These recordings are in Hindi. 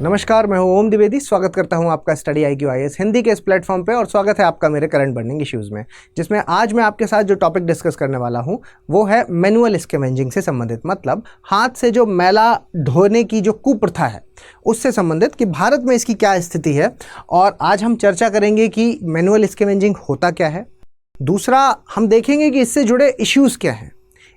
नमस्कार, मैं हूं ओम द्विवेदी। स्वागत करता हूं आपका स्टडी IQ IAS हिंदी के इस प्लेटफॉर्म पे और स्वागत है आपका मेरे करंट बर्निंग इश्यूज़ में, जिसमें आज मैं आपके साथ जो टॉपिक डिस्कस करने वाला हूं वो है मैनुअल स्कैवेंजिंग से संबंधित, मतलब हाथ से जो मैला ढोने की जो कुप्रथा है उससे संबंधित कि भारत में इसकी क्या स्थिति है। और आज हम चर्चा करेंगे कि मैनुअल स्कैवेंजिंग होता क्या है। दूसरा, हम देखेंगे कि इससे जुड़े इश्यूज़ क्या हैं।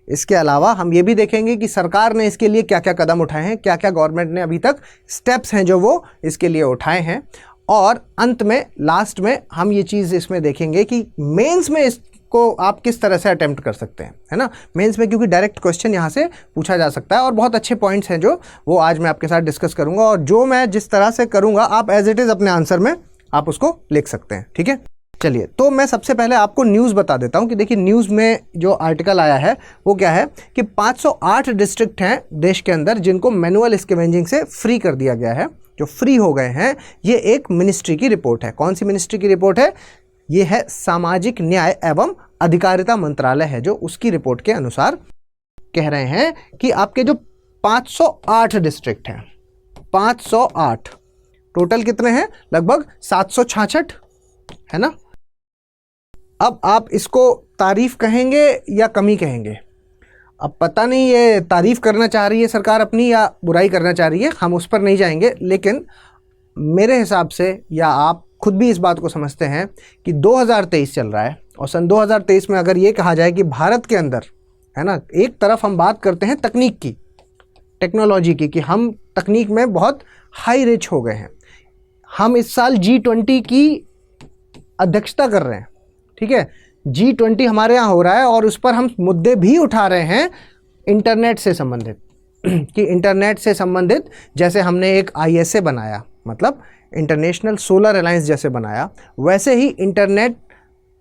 इसके अलावा हम ये भी देखेंगे कि सरकार ने इसके लिए क्या क्या कदम उठाए हैं, क्या क्या गवर्नमेंट ने अभी तक स्टेप्स हैं जो वो इसके लिए उठाए हैं। और अंत में, लास्ट में, हम ये चीज़ इसमें देखेंगे कि मेंस में इसको आप किस तरह से अटेम्प्ट कर सकते हैं, है ना। मेंस में क्योंकि डायरेक्ट क्वेश्चन यहाँ से पूछा जा सकता है और बहुत अच्छे पॉइंट्स हैं जो वो आज मैं आपके साथ डिस्कस करूँगा। और जो मैं जिस तरह से करूँगा आप एज इट इज़ अपने आंसर में आप उसको लिख सकते हैं, ठीक है। चलिए, तो मैं सबसे पहले आपको न्यूज़ बता देता हूं कि देखिए न्यूज़ में जो आर्टिकल आया है वो क्या है कि 508 डिस्ट्रिक्ट हैं देश के अंदर जिनको मैनुअल स्कैवेंजिंग से फ्री कर दिया गया है, जो फ्री हो गए हैं। ये एक मिनिस्ट्री की रिपोर्ट है। कौन सी मिनिस्ट्री की रिपोर्ट है? ये है सामाजिक न्याय एवं अधिकारिता मंत्रालय है, जो उसकी रिपोर्ट के अनुसार कह रहे हैं कि आपके जो 508 डिस्ट्रिक्ट हैं, 508 टोटल कितने हैं? लगभग 766, है ना। अब आप इसको तारीफ कहेंगे या कमी कहेंगे? अब पता नहीं ये तारीफ करना चाह रही है सरकार अपनी या बुराई करना चाह रही है, हम उस पर नहीं जाएंगे। लेकिन मेरे हिसाब से, या आप खुद भी इस बात को समझते हैं कि 2023 चल रहा है और सन 2023 में अगर ये कहा जाए कि भारत के अंदर, है ना, एक तरफ हम बात करते हैं तकनीक की, टेक्नोलॉजी की, कि हम तकनीक में बहुत हाई रिच हो गए हैं। हम इस साल G20 की अध्यक्षता कर रहे हैं, ठीक है। G20 हमारे यहाँ हो रहा है और उस पर हम मुद्दे भी उठा रहे हैं इंटरनेट से संबंधित कि इंटरनेट से संबंधित जैसे हमने एक ISA बनाया, मतलब इंटरनेशनल सोलर अलायंस जैसे बनाया, वैसे ही इंटरनेट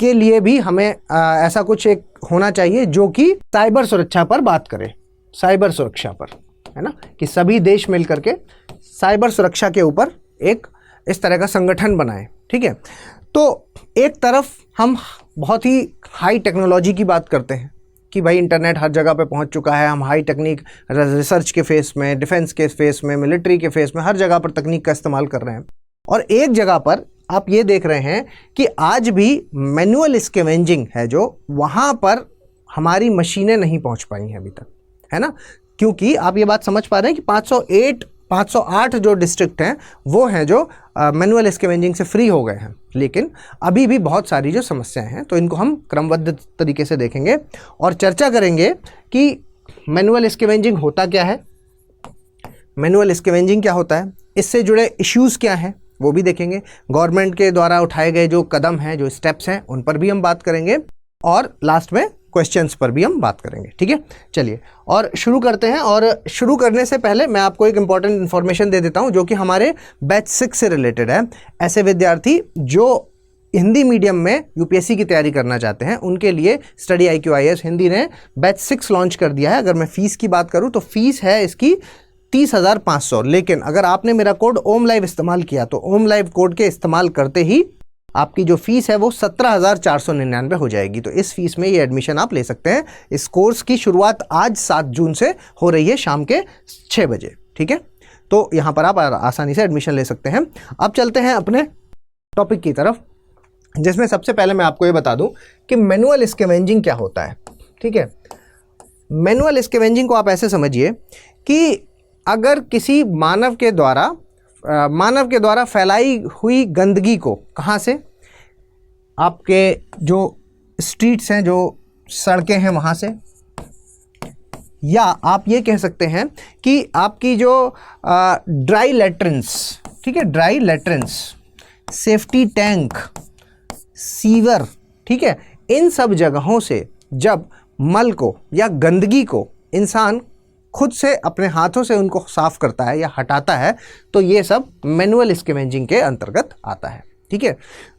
के लिए भी हमें ऐसा कुछ एक होना चाहिए जो कि साइबर सुरक्षा पर बात करे, साइबर सुरक्षा पर, है ना, कि सभी देश मिल करके साइबर सुरक्षा के ऊपर एक इस तरह का संगठन बनाए, ठीक है। तो एक तरफ हम बहुत ही हाई टेक्नोलॉजी की बात करते हैं कि भाई इंटरनेट हर जगह पे पहुंच चुका है, हम हाई टेक्निक रिसर्च के फेस में, डिफेंस के फेस में, मिलिट्री के फेस में, हर जगह पर तकनीक का इस्तेमाल कर रहे हैं। और एक जगह पर आप ये देख रहे हैं कि आज भी मैनुअल स्कैवेंजिंग है, जो वहाँ पर हमारी मशीनें नहीं पहुँच पाई हैं अभी तक, है ना। क्योंकि आप ये बात समझ पा रहे हैं कि 508 जो डिस्ट्रिक्ट हैं वो हैं जो मैनुअल स्कैवेंजिंग से फ्री हो गए हैं, लेकिन अभी भी बहुत सारी जो समस्याएं हैं, तो इनको हम क्रमबद्ध तरीके से देखेंगे और चर्चा करेंगे कि मैनुअल स्कैवेंजिंग होता क्या है, मैनुअल स्कैवेंजिंग क्या होता है, इससे जुड़े इश्यूज़ क्या हैं वो भी देखेंगे, गवर्नमेंट के द्वारा उठाए गए जो कदम हैं, जो स्टेप्स हैं, उन पर भी हम बात करेंगे और लास्ट में क्वेश्चंस पर भी हम बात करेंगे, ठीक है। चलिए और शुरू करते हैं। और शुरू करने से पहले मैं आपको एक इंपॉर्टेंट इन्फॉर्मेशन दे देता हूं जो कि हमारे बैच 6 से रिलेटेड है। ऐसे विद्यार्थी जो हिंदी मीडियम में UPSC की तैयारी करना चाहते हैं उनके लिए स्टडी IQ IAS हिंदी ने बैच 6 लॉन्च कर दिया है। अगर मैं फ़ीस की बात करूं तो फ़ीस है इसकी 30,500, लेकिन अगर आपने मेरा कोड ओम लाइव इस्तेमाल किया तो ओम लाइव कोड के इस्तेमाल करते ही आपकी जो फीस है वो 17,499 हो जाएगी। तो इस फीस में ये एडमिशन आप ले सकते हैं। इस कोर्स की शुरुआत आज 7 जून से हो रही है शाम के 6 बजे, ठीक है। तो यहाँ पर आप आसानी से एडमिशन ले सकते हैं। अब चलते हैं अपने टॉपिक की तरफ, जिसमें सबसे पहले मैं आपको ये बता दूं कि मैनुअल स्कैवेंजिंग क्या होता है, ठीक है। मैनुअल स्कैवेंजिंग को आप ऐसे समझिए कि अगर किसी मानव के द्वारा फैलाई हुई गंदगी को, कहाँ से? आपके जो स्ट्रीट्स हैं, जो सड़कें हैं वहाँ से, या आप ये कह सकते हैं कि आपकी जो ड्राई लेट्रिन्स, ठीक है, ड्राई लेट्रिन्स, सेफ्टी टैंक, सीवर, ठीक है, इन सब जगहों से जब मल को या गंदगी को इंसान खुद से अपने हाथों से उनको साफ करता है या हटाता है, तो ये सब मैनुअल स्कैवेंजिंग के अंतर्गत आता है, ठीक है।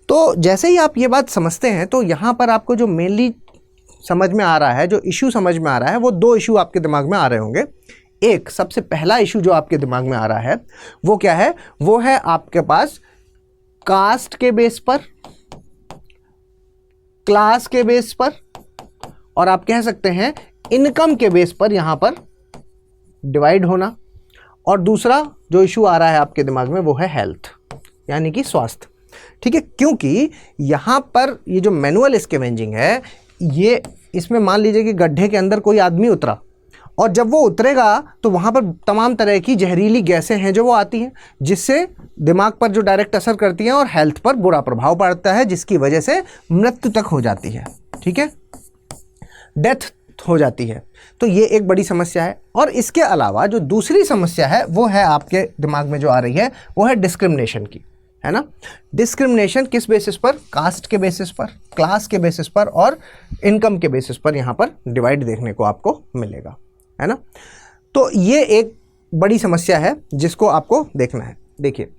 तो जैसे ही आप ये बात समझते हैं तो यहाँ पर आपको जो मेनली समझ में आ रहा है, जो इशू समझ में आ रहा है, वो 2 इशू आपके दिमाग में आ रहे होंगे। एक सबसे पहला इशू जो आपके दिमाग में आ रहा है वो क्या है? वो है आपके पास कास्ट के बेस पर, क्लास के बेस पर, और आप कह सकते हैं इनकम के बेस पर यहाँ पर डिवाइड होना। और दूसरा जो इशू आ रहा है आपके दिमाग में वो है हेल्थ, यानी कि स्वास्थ्य। ठीक है, क्योंकि यहाँ पर ये जो मैनुअल स्कैवेंजिंग है, ये इसमें मान लीजिए कि गड्ढे के अंदर कोई आदमी उतरा, और जब वो उतरेगा तो वहाँ पर तमाम तरह की जहरीली गैसें हैं जो वो आती हैं, जिससे दिमाग पर जो डायरेक्ट असर करती हैं और हेल्थ पर बुरा प्रभाव पड़ता है, जिसकी वजह से मृत्यु तक हो जाती है। ठीक है, डेथ हो जाती है। तो ये एक बड़ी समस्या है। और इसके अलावा जो दूसरी समस्या है वो है आपके दिमाग में जो आ रही है वो है डिस्क्रिमिनेशन की, है ना। डिस्क्रिमिनेशन किस बेसिस पर? कास्ट के बेसिस पर, क्लास के बेसिस पर और इनकम के बेसिस पर यहाँ पर डिवाइड देखने को आपको मिलेगा, है ना। तो ये एक बड़ी समस्या है जिसको आपको देखना है। देखिए,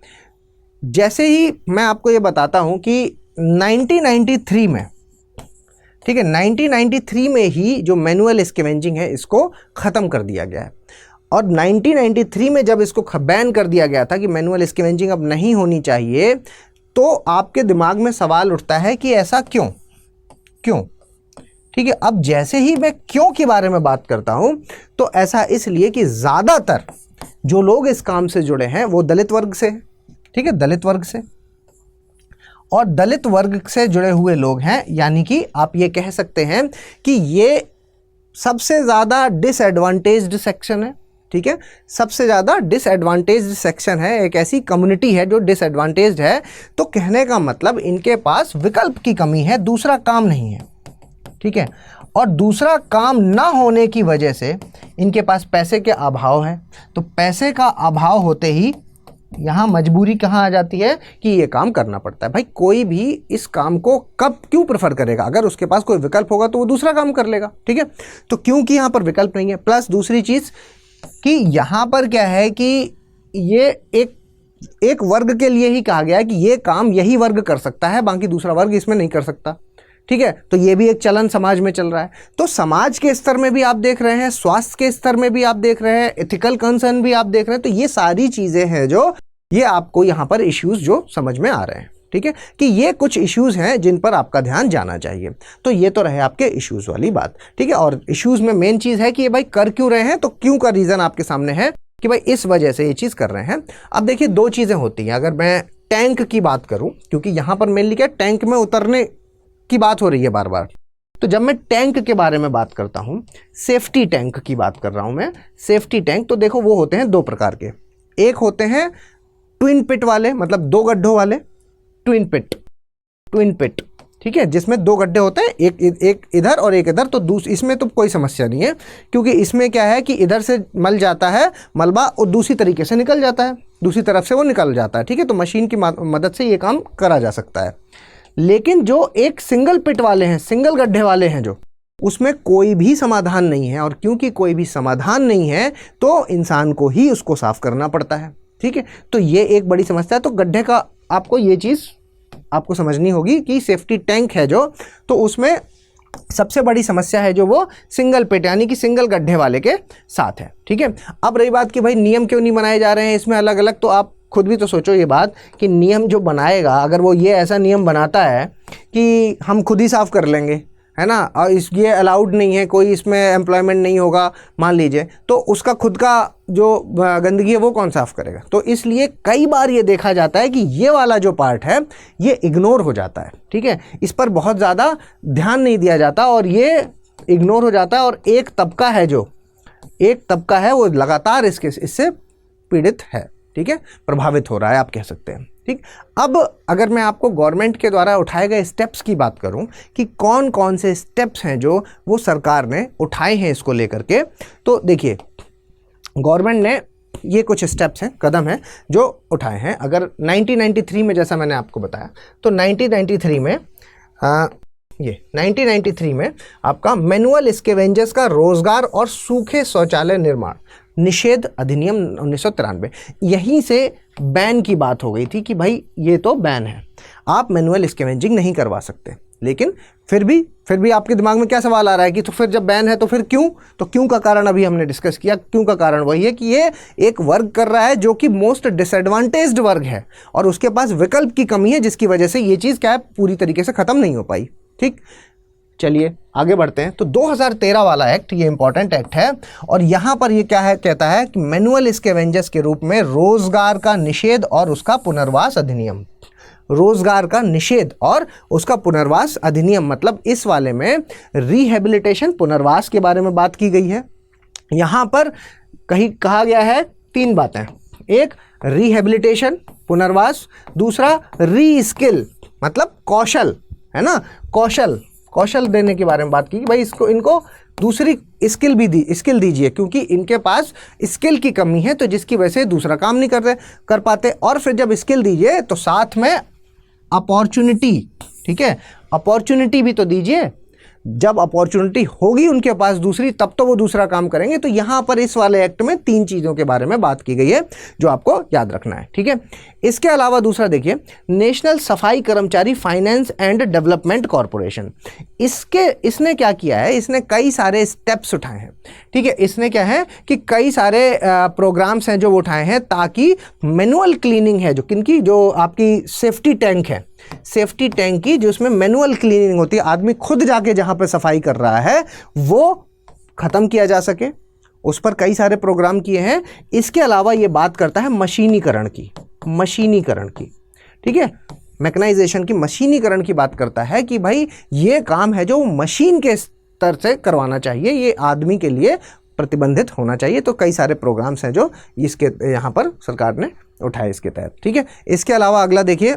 जैसे ही मैं आपको ये बताता हूँ कि 1993 में, ठीक है, 1993 में ही जो मैनुअल स्कैवेंजिंग है इसको ख़त्म कर दिया गया है। और 1993 में जब इसको बैन कर दिया गया था कि मैनुअल स्कैवेंजिंग अब नहीं होनी चाहिए, तो आपके दिमाग में सवाल उठता है कि ऐसा क्यों? ठीक है, अब जैसे ही मैं क्यों के बारे में बात करता हूं, तो ऐसा इसलिए कि ज़्यादातर जो लोग इस काम से जुड़े हैं वो दलित वर्ग से, ठीक है, दलित वर्ग से, और दलित वर्ग से जुड़े हुए लोग हैं, यानी कि आप ये कह सकते हैं कि ये सबसे ज़्यादा डिसएडवांटेज्ड सेक्शन है। ठीक है, सबसे ज़्यादा डिसएडवांटेज्ड सेक्शन है, एक ऐसी कम्युनिटी है जो डिसएडवांटेज्ड है। तो कहने का मतलब इनके पास विकल्प की कमी है, दूसरा काम नहीं है। ठीक है, और दूसरा काम ना होने की वजह से इनके पास पैसे के अभाव है। तो पैसे का अभाव होते ही यहाँ मजबूरी कहाँ आ जाती है कि ये काम करना पड़ता है। भाई कोई भी इस काम को कब क्यों प्रेफर करेगा? अगर उसके पास कोई विकल्प होगा तो वो दूसरा काम कर लेगा। ठीक है, तो क्योंकि यहाँ पर विकल्प नहीं है, प्लस दूसरी चीज़ कि यहाँ पर क्या है कि ये एक वर्ग के लिए ही कहा गया है कि ये काम यही वर्ग कर सकता है, बाकी दूसरा वर्ग इसमें नहीं कर सकता। ठीक है, तो ये भी एक चलन समाज में चल रहा है। तो समाज के स्तर में भी आप देख रहे हैं, स्वास्थ्य के स्तर में भी आप देख रहे हैं, एथिकल कंसर्न भी आप देख रहे हैं। तो ये सारी चीज़ें हैं जो ये आपको यहाँ पर इश्यूज जो समझ में आ रहे हैं। ठीक है, कि ये कुछ इश्यूज हैं जिन पर आपका ध्यान जाना चाहिए। तो ये तो रहे आपके इश्यूज वाली बात। ठीक है, और इश्यूज में मेन चीज़ है कि ये भाई कर क्यों रहे हैं, तो क्यों का रीज़न आपके सामने है कि भाई इस वजह से ये चीज़ कर रहे हैं। अब देखिए, दो चीज़ें होती हैं। अगर मैं टैंक की बात करूँ, क्योंकि यहाँ पर मेनली क्या टैंक में उतरने की बात हो रही है बार बार, तो जब मैं टैंक के बारे में बात करता हूँ, सेफ्टी टैंक की बात कर रहा हूँ मैं, सेफ्टी टैंक, तो देखो वो होते हैं दो प्रकार के। एक होते हैं ट्विन पिट वाले, मतलब दो गड्ढों वाले, ट्विन पिट, ठीक है, जिसमें दो गड्ढे होते हैं, एक इधर और एक इधर। तो इसमें तो कोई समस्या नहीं है, क्योंकि इसमें क्या है कि इधर से मल जाता है मलबा और दूसरी तरीके से निकल जाता है, दूसरी तरफ से वो निकल जाता है। ठीक है, तो मशीन की मदद से ये काम करा जा सकता है। लेकिन जो एक सिंगल पिट वाले हैं, सिंगल गड्ढे वाले हैं, जो उसमें कोई भी समाधान नहीं है, और क्योंकि कोई भी समाधान नहीं है तो इंसान को ही उसको साफ करना पड़ता है। ठीक है, तो ये एक बड़ी समस्या है। तो गड्ढे का आपको ये चीज़ आपको समझनी होगी कि सेफ्टी टैंक है जो, तो उसमें सबसे बड़ी समस्या है जो वो सिंगल पिट यानी कि सिंगल गड्ढे वाले के साथ है। ठीक है, अब रही बात कि भाई नियम क्यों नहीं बनाए जा रहे हैं इसमें अलग अलग, तो आप खुद भी तो सोचो ये बात कि नियम जो बनाएगा, अगर वो ये ऐसा नियम बनाता है कि हम खुद ही साफ़ कर लेंगे, है ना, और ये अलाउड नहीं है, कोई इसमें एम्प्लॉयमेंट नहीं होगा मान लीजिए, तो उसका खुद का जो गंदगी है वो कौन साफ़ करेगा? तो इसलिए कई बार ये देखा जाता है कि ये वाला जो पार्ट है ये इग्नोर हो जाता है। ठीक है, इस पर बहुत ज़्यादा ध्यान नहीं दिया जाता और ये इग्नोर हो जाता है, और एक तबका है वो लगातार इससे पीड़ित है। ठीक है, प्रभावित हो रहा है आप कह सकते हैं। ठीक, अब अगर मैं आपको गवर्नमेंट के द्वारा उठाए गए स्टेप्स की बात करूं कि कौन कौन से स्टेप्स हैं जो वो सरकार ने उठाए हैं इसको लेकर के, तो देखिए गवर्नमेंट ने ये कुछ स्टेप्स हैं, कदम हैं जो उठाए हैं। अगर 1993 में, जैसा मैंने आपको बताया, तो 1993 में आपका मैनुअल स्कैवेंजर्स का रोजगार और सूखे शौचालय निर्माण निषेध अधिनियम 1993, यहीं से बैन की बात हो गई थी कि भाई ये तो बैन है, आप मैनुअल स्कैवेंजिंग नहीं करवा सकते। लेकिन फिर भी आपके दिमाग में क्या सवाल आ रहा है कि तो फिर जब बैन है तो फिर क्यों? तो क्यों का कारण अभी हमने डिस्कस किया। क्यों का कारण वही है कि ये एक वर्ग कर रहा है जो कि मोस्ट डिसएडवांटेज्ड वर्ग है, और उसके पास विकल्प की कमी है, जिसकी वजह से ये चीज़ क्या है पूरी तरीके से ख़त्म नहीं हो पाई। ठीक, चलिए आगे बढ़ते हैं। तो 2013 वाला एक्ट ये इंपॉर्टेंट एक्ट है और यहाँ पर ये क्या है, कहता है कि मैनुअल स्कैवेंजर्स के रूप में रोजगार का निषेध और उसका पुनर्वास अधिनियम, रोजगार का निषेध और उसका पुनर्वास अधिनियम, मतलब इस वाले में रिहेबिलिटेशन पुनर्वास के बारे में बात की गई है। यहाँ पर कहीं कहा गया है 3 बातें, एक रिहेबिलिटेशन पुनर्वास, दूसरा री स्किल मतलब कौशल, है ना, कौशल देने के बारे में बात की कि भाई इनको दूसरी स्किल दीजिए क्योंकि इनके पास स्किल की कमी है, तो जिसकी वजह से दूसरा काम नहीं कर पाते। और फिर जब स्किल दीजिए तो साथ में अपॉर्चुनिटी, ठीक है, अपॉर्चुनिटी भी तो दीजिए। जब अपॉर्चुनिटी होगी उनके पास दूसरी, तब तो वो दूसरा काम करेंगे। तो यहाँ पर इस वाले एक्ट में 3 चीज़ों के बारे में बात की गई है जो आपको याद रखना है, ठीक है। इसके अलावा दूसरा देखिए, नेशनल सफाई कर्मचारी फाइनेंस एंड डेवलपमेंट कॉरपोरेशन, इसने क्या किया है, इसने कई सारे स्टेप्स उठाए हैं, ठीक है। इसने क्या है कि कई सारे प्रोग्राम्स हैं जो वो उठाए हैं ताकि मैनुअल क्लीनिंग है, जो किनकी, जो आपकी सेफ्टी टैंक है, सेफ्टी टैंक की, जो उसमें मैनुअल क्लीनिंग होती है, आदमी खुद जाके जहां पे सफाई कर रहा है, वो खत्म किया जा सके, उस पर कई सारे प्रोग्राम किए हैं। इसके अलावा ये बात करता है मशीनीकरण की, ठीक है, मैकेनाइजेशन की, मशीनीकरण की बात करता है कि भाई ये काम है जो मशीन के स्तर से करवाना चाहिए, ये आदमी के लिए प्रतिबंधित होना चाहिए। तो कई सारे प्रोग्राम्स हैं जो इसके यहाँ पर सरकार ने उठाए इसके तहत, ठीक है। इसके अलावा अगला देखिए,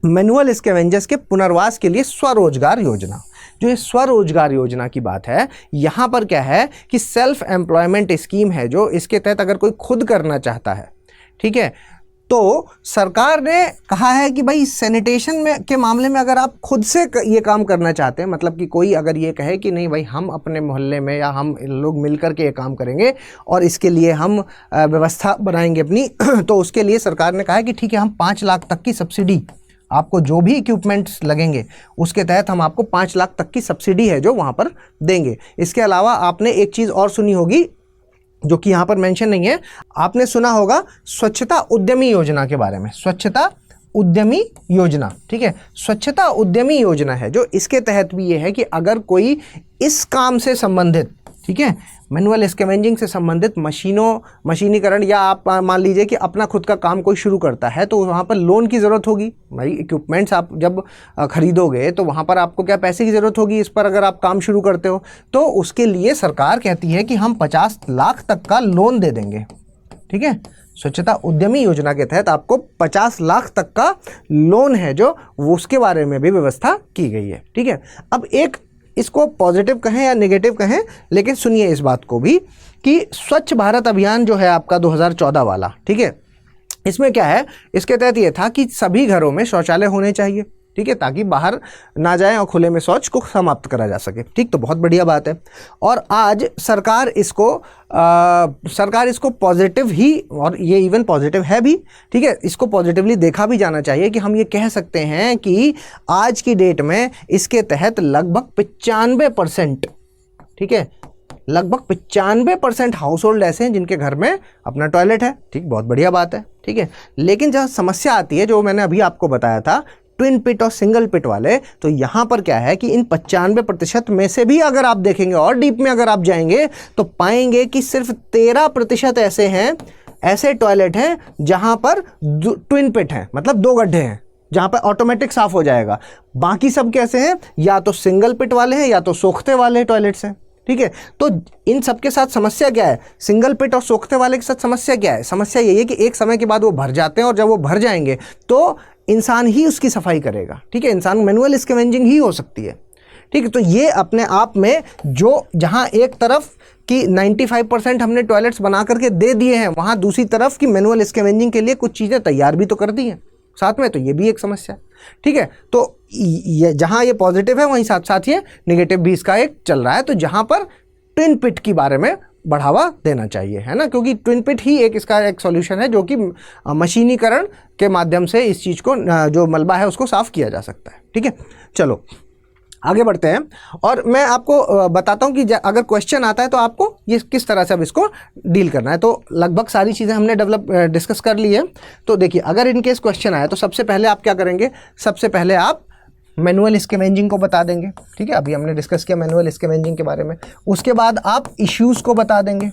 मैनुअल स्कैवेंजर्स के पुनर्वास के लिए स्वरोजगार योजना, जो ये स्वरोजगार योजना की बात है, यहाँ पर क्या है कि सेल्फ एम्प्लॉयमेंट स्कीम है, जो इसके तहत अगर कोई खुद करना चाहता है, ठीक है, तो सरकार ने कहा है कि भाई सैनिटेशन में के मामले में अगर आप खुद से ये काम करना चाहते हैं, मतलब कि कोई अगर ये कहे कि नहीं भाई हम अपने मोहल्ले में या हम लोग मिल कर के ये काम करेंगे और इसके लिए हम व्यवस्था बनाएंगे अपनी, तो उसके लिए सरकार ने कहा है कि ठीक है, हम 5 लाख तक की सब्सिडी, आपको जो भी इक्विपमेंट्स लगेंगे उसके तहत हम आपको 5 लाख तक की सब्सिडी है जो वहाँ पर देंगे। इसके अलावा आपने एक चीज़ और सुनी होगी जो कि यहाँ पर मेंशन नहीं है, आपने सुना होगा स्वच्छता उद्यमी योजना के बारे में, स्वच्छता उद्यमी योजना, ठीक है। स्वच्छता उद्यमी योजना है जो इसके तहत भी ये है कि अगर कोई इस काम से संबंधित, ठीक है, मैनुअल स्कैवेंजिंग से संबंधित मशीनीकरण, या आप मान लीजिए कि अपना खुद का काम कोई शुरू करता है तो वहाँ पर लोन की ज़रूरत होगी। भाई इक्विपमेंट्स आप जब खरीदोगे तो वहाँ पर आपको क्या पैसे की ज़रूरत होगी इस पर, अगर आप काम शुरू करते हो तो उसके लिए सरकार कहती है कि हम 50 लाख तक का लोन दे देंगे, ठीक है। स्वच्छता उद्यमी योजना के तहत आपको 50 लाख तक का लोन है जो उसके बारे में भी व्यवस्था की गई है, ठीक है। अब एक इसको पॉजिटिव कहें या नेगेटिव कहें, लेकिन सुनिए इस बात को भी कि स्वच्छ भारत अभियान जो है आपका 2014 वाला, ठीक है, इसमें क्या है, इसके तहत ये था कि सभी घरों में शौचालय होने चाहिए, ठीक है, ताकि बाहर ना जाएं और खुले में शौच को समाप्त करा जा सके, ठीक। तो बहुत बढ़िया बात है। और आज सरकार इसको पॉजिटिव ही, और ये इवन पॉजिटिव है भी, ठीक है, इसको पॉजिटिवली देखा भी जाना चाहिए कि हम ये कह सकते हैं कि आज की डेट में इसके तहत लगभग 95%, ठीक है, लगभग 95% हाउस होल्ड ऐसे हैं जिनके घर में अपना टॉयलेट है, ठीक, बहुत बढ़िया बात है, ठीक है। लेकिन जहाँ समस्या आती है, जो मैंने अभी आपको बताया था, ट्विन पिट और सिंगल पिट वाले, तो यहाँ पर क्या है कि इन 95% में से भी अगर आप देखेंगे और डीप में अगर आप जाएंगे तो पाएंगे कि सिर्फ 13% ऐसे हैं, ऐसे टॉयलेट हैं जहाँ पर ट्विन पिट हैं, मतलब 2 गड्ढे हैं जहाँ पर ऑटोमेटिक साफ हो जाएगा। बाकी सब कैसे हैं, या तो सिंगल पिट वाले हैं या तो सोखते वाले टॉयलेट्स हैं, ठीक है। तो इन सब के साथ समस्या क्या है, सिंगल पिट और सोखते वाले के साथ समस्या क्या है, समस्या यही है कि एक समय के बाद वो भर जाते हैं और जब वो भर जाएंगे तो इंसान ही उसकी सफाई करेगा, ठीक है, इंसान मैनुअल स्कैवेंजिंग ही हो सकती है, ठीक है। तो ये अपने आप में जो जहाँ एक तरफ कि 95% हमने टॉयलेट्स बना करके दे दिए हैं, वहाँ दूसरी तरफ की मैनुअल स्कैवेंजिंग के लिए कुछ चीज़ें तैयार भी तो कर दी हैं साथ में, तो ये भी एक समस्या है, ठीक है। तो ये जहाँ ये पॉजिटिव है वहीं साथ साथ ये नेगेटिव भी इसका एक चल रहा है। तो जहाँ पर ट्विन पिट के बारे में बढ़ावा देना चाहिए, है ना, क्योंकि ट्विन पिट ही एक इसका एक सॉल्यूशन है जो कि मशीनीकरण के माध्यम से इस चीज़ को, जो मलबा है उसको साफ़ किया जा सकता है, ठीक है। चलो आगे बढ़ते हैं और मैं आपको बताता हूँ कि अगर क्वेश्चन आता है तो आपको ये किस तरह से अब इसको डील करना है। तो लगभग सारी चीज़ें हमने डिस्कस कर ली है। तो देखिए, अगर इनकेस क्वेश्चन आया तो सबसे पहले आप क्या करेंगे, सबसे पहले आप मैनुअल स्कैवेंजिंग को बता देंगे, ठीक है, अभी हमने डिस्कस किया मैनुअल स्कैवेंजिंग के बारे में। उसके बाद आप इश्यूज़ को बता देंगे,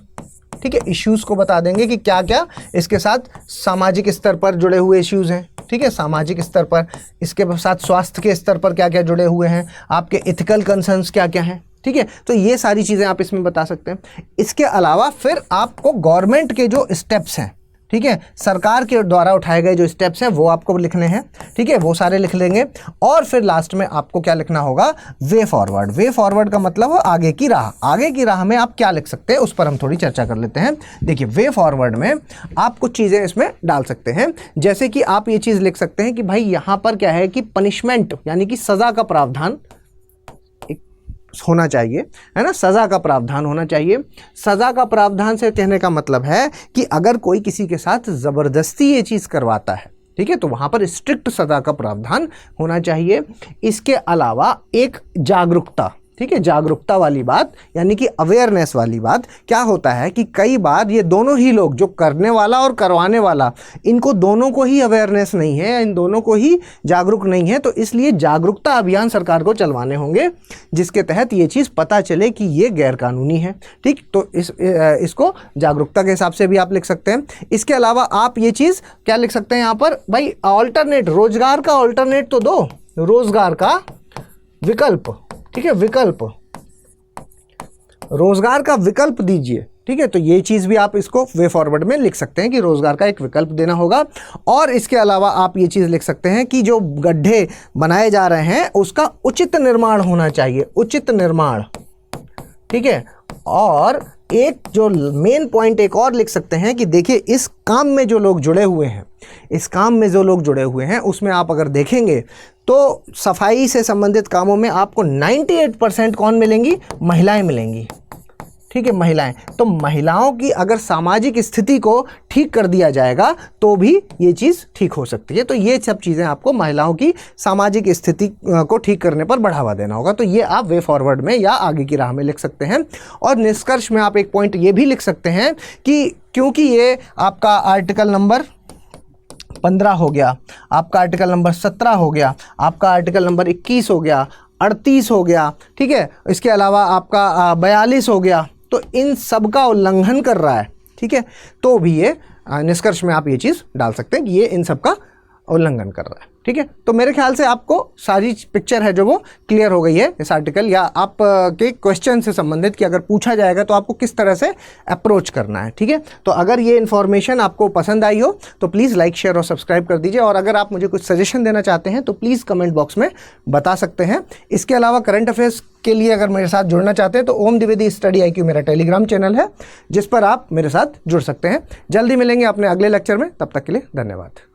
ठीक है, इश्यूज़ को बता देंगे कि क्या क्या इसके साथ सामाजिक स्तर पर जुड़े हुए इश्यूज़ हैं, ठीक है, सामाजिक स्तर पर, इसके साथ स्वास्थ्य के स्तर पर क्या क्या जुड़े हुए हैं, आपके एथिकल कंसर्न्स क्या क्या हैं, ठीक है। तो ये सारी चीज़ें आप इसमें बता सकते हैं। इसके अलावा फिर आपको गवर्नमेंट के जो स्टेप्स हैं, ठीक है, सरकार के द्वारा उठाए गए जो स्टेप्स हैं वो आपको लिखने हैं, ठीक है, वो सारे लिख लेंगे। और फिर लास्ट में आपको क्या लिखना होगा, वे फॉरवर्ड। वे फॉरवर्ड का मतलब है आगे की राह। आगे की राह में आप क्या लिख सकते हैं उस पर हम थोड़ी चर्चा कर लेते हैं। देखिए, वे फॉरवर्ड में आप कुछ चीज़ें इसमें डाल सकते हैं, जैसे कि आप ये चीज़ लिख सकते हैं कि भाई यहाँ पर क्या है कि पनिशमेंट यानी कि सज़ा का प्रावधान होना चाहिए, है ना, सज़ा का प्रावधान होना चाहिए। सज़ा का प्रावधान से कहने का मतलब है कि अगर कोई किसी के साथ ज़बरदस्ती ये चीज़ करवाता है, ठीक है, तो वहाँ पर स्ट्रिक्ट सज़ा का प्रावधान होना चाहिए। इसके अलावा एक जागरूकता, ठीक है, जागरूकता वाली बात यानी कि अवेयरनेस वाली बात। क्या होता है कि कई बार ये दोनों ही लोग, जो करने वाला और करवाने वाला, इनको दोनों को ही अवेयरनेस नहीं है, इन दोनों को ही जागरूक नहीं है। तो इसलिए जागरूकता अभियान सरकार को चलवाने होंगे जिसके तहत ये चीज़ पता चले कि ये गैरकानूनी है, ठीक। तो इसको जागरूकता के हिसाब से भी आप लिख सकते हैं। इसके अलावा आप ये चीज़ क्या लिख सकते हैं यहाँ पर, भाई ऑल्टरनेट, रोजगार का ऑल्टरनेट तो दो, रोजगार का विकल्प, ठीक है, विकल्प, रोजगार का विकल्प दीजिए, ठीक है। तो ये चीज़ भी आप इसको वे फॉरवर्ड में लिख सकते हैं कि रोजगार का एक विकल्प देना होगा। और इसके अलावा आप ये चीज़ लिख सकते हैं कि जो गड्ढे बनाए जा रहे हैं उसका उचित निर्माण होना चाहिए, उचित निर्माण, ठीक है। और एक जो मेन पॉइंट एक और लिख सकते हैं कि देखिए, इस काम में जो लोग जुड़े हुए हैं, इस काम में जो लोग जुड़े हुए हैं उसमें आप अगर देखेंगे तो सफाई से संबंधित कामों में आपको 98% कौन मिलेंगी, महिलाएं मिलेंगी, ठीक है, महिलाएं। तो महिलाओं की अगर सामाजिक स्थिति को ठीक कर दिया जाएगा तो भी ये चीज़ ठीक हो सकती है। तो ये सब चीज़ें आपको महिलाओं की सामाजिक स्थिति को ठीक करने पर बढ़ावा देना होगा। तो ये आप वे फॉरवर्ड में या आगे की राह में लिख सकते हैं। और निष्कर्ष में आप एक पॉइंट ये भी लिख सकते हैं कि क्योंकि ये आपका आर्टिकल नंबर 15 हो गया, आपका आर्टिकल नंबर 17 हो गया, आपका आर्टिकल नंबर 21 हो गया, 38 हो गया, ठीक है, इसके अलावा आपका 42 हो गया, तो इन सब का उल्लंघन कर रहा है, ठीक है। तो भी ये निष्कर्ष में आप ये चीज़ डाल सकते हैं कि ये इन सब का उल्लंघन कर रहा है, ठीक है। तो मेरे ख्याल से आपको सारी पिक्चर है जो वो क्लियर हो गई है इस आर्टिकल या आप के क्वेश्चन से संबंधित कि अगर पूछा जाएगा तो आपको किस तरह से अप्रोच करना है, ठीक है। तो अगर ये इन्फॉर्मेशन आपको पसंद आई हो तो प्लीज़ लाइक, शेयर और सब्सक्राइब कर दीजिए। और अगर आप मुझे कुछ सजेशन देना चाहते हैं तो प्लीज़ कमेंट बॉक्स में बता सकते हैं। इसके अलावा करंट अफेयर्स के लिए अगर मेरे साथ जुड़ना चाहते हैं तो ओम द्विवेदी स्टडी IQ मेरा टेलीग्राम चैनल है जिस पर आप मेरे साथ जुड़ सकते हैं। जल्दी मिलेंगे अपने अगले लेक्चर में, तब तक के लिए धन्यवाद।